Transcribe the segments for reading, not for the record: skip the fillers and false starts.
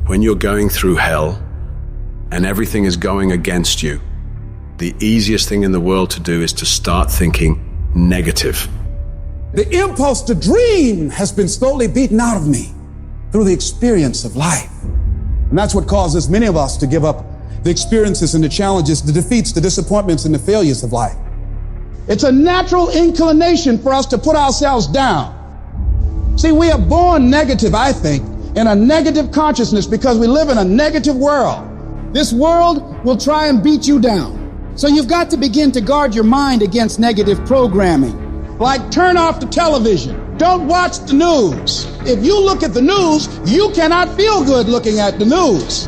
When you're going through hell and everything is going against you, the easiest thing in the world to do is to start thinking negative. The impulse to dream has been slowly beaten out of me through the experience of life. And that's what causes many of us to give up the experiences and the challenges, the defeats, the disappointments, and the failures of life. It's a natural inclination for us to put ourselves down. See, we are born negative, I think, in a negative consciousness because we live in a negative world. This world will try and beat you down. So you've got to begin to guard your mind against negative programming. Like turn off the television. Don't watch the news. If you look at the news, you cannot feel good looking at the news.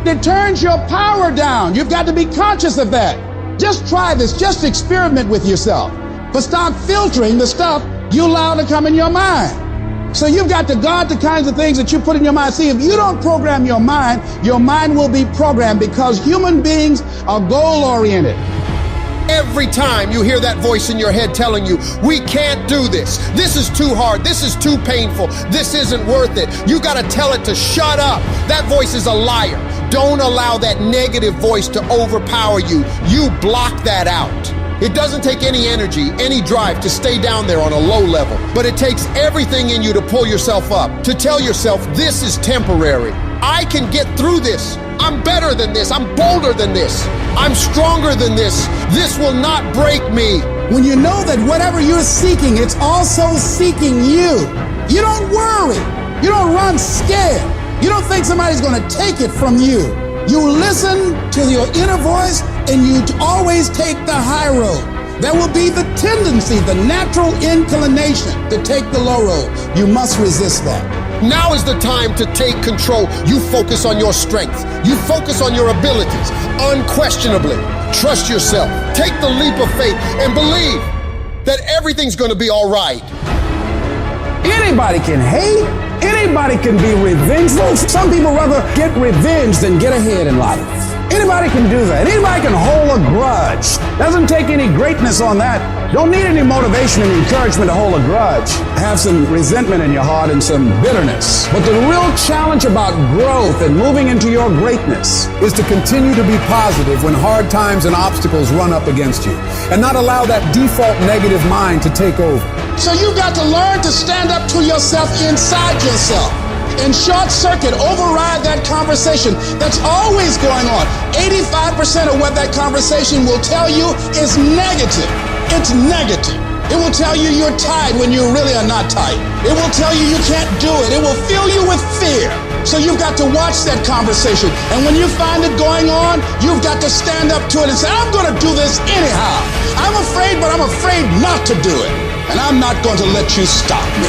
It turns your power down. You've got to be conscious of that. Just try this. Just experiment with yourself. But start filtering the stuff you allow to come in your mind. So you've got to guard the kinds of things that you put in your mind. See, if you don't program your mind will be programmed because human beings are goal-oriented. Every time you hear that voice in your head telling you, we can't do this. This is too hard. This is too painful. This isn't worth it. You got to tell it to shut up. That voice is a liar. Don't allow that negative voice to overpower you. You block that out. It doesn't take any energy, any drive to stay down there on a low level, but it takes everything in you to pull yourself up, to tell yourself this is temporary. I can get through this. I'm better than this. I'm bolder than this. I'm stronger than this. This will not break me. When you know that whatever you're seeking, it's also seeking you. You don't worry. You don't run scared. You don't think somebody's going to take it from you. You listen to your inner voice and you always take the high road. There will be the tendency, the natural inclination to take the low road. You must resist that. Now is the time to take control. You focus on your strength. You focus on your abilities. Unquestionably, trust yourself. Take the leap of faith and believe that everything's going to be all right. Anybody can hate. Anybody can be revengeful. Some people rather get revenge than get ahead in life. Anybody can do that. Anybody can hold a grudge. Doesn't take any greatness on that. Don't need any motivation and encouragement to hold a grudge. Have some resentment in your heart and some bitterness. But the real challenge about growth and moving into your greatness is to continue to be positive when hard times and obstacles run up against you, and not allow that default negative mind to take over. So you've got to learn to stand up to yourself inside yourself and short circuit, override that conversation that's always going on. 85% of what that conversation will tell you is negative. It's negative. It will tell you you're tired when you really are not tired. It will tell you you can't do it. It will fill you with fear. So you've got to watch that conversation. And when you find it going on, you've got to stand up to it and say, I'm going to do this anyhow. I'm afraid, but I'm afraid not to do it. And I'm not going to let you stop me.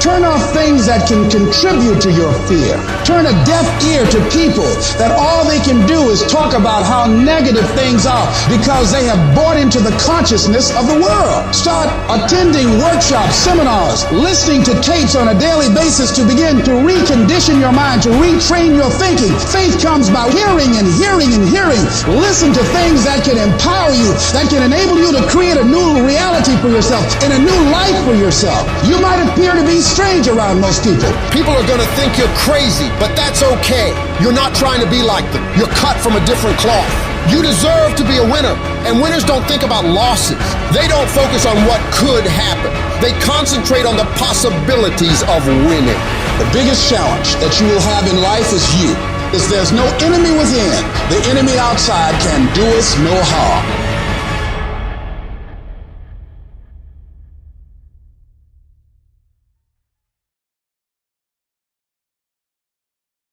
Turn off things that can contribute to your fear. Turn a deaf ear to people that all they can do is talk about how negative things are because they have bought into the consciousness of the world. Start attending workshops, seminars, listening to tapes on a daily basis to begin to recondition your mind, to retrain your thinking. Faith comes by hearing and hearing and hearing. Listen to things that can empower you, that can enable you to create a new reality for yourself and a new life for yourself. You might appear to be strange around most people. People are going to think you're crazy, but that's okay. You're not trying to be like them. You're cut from a different cloth. You deserve to be a winner. And winners don't think about losses. They don't focus on what could happen. They concentrate on the possibilities of winning. The biggest challenge that you will have in life is you. There's no enemy within. The enemy outside can do us no harm.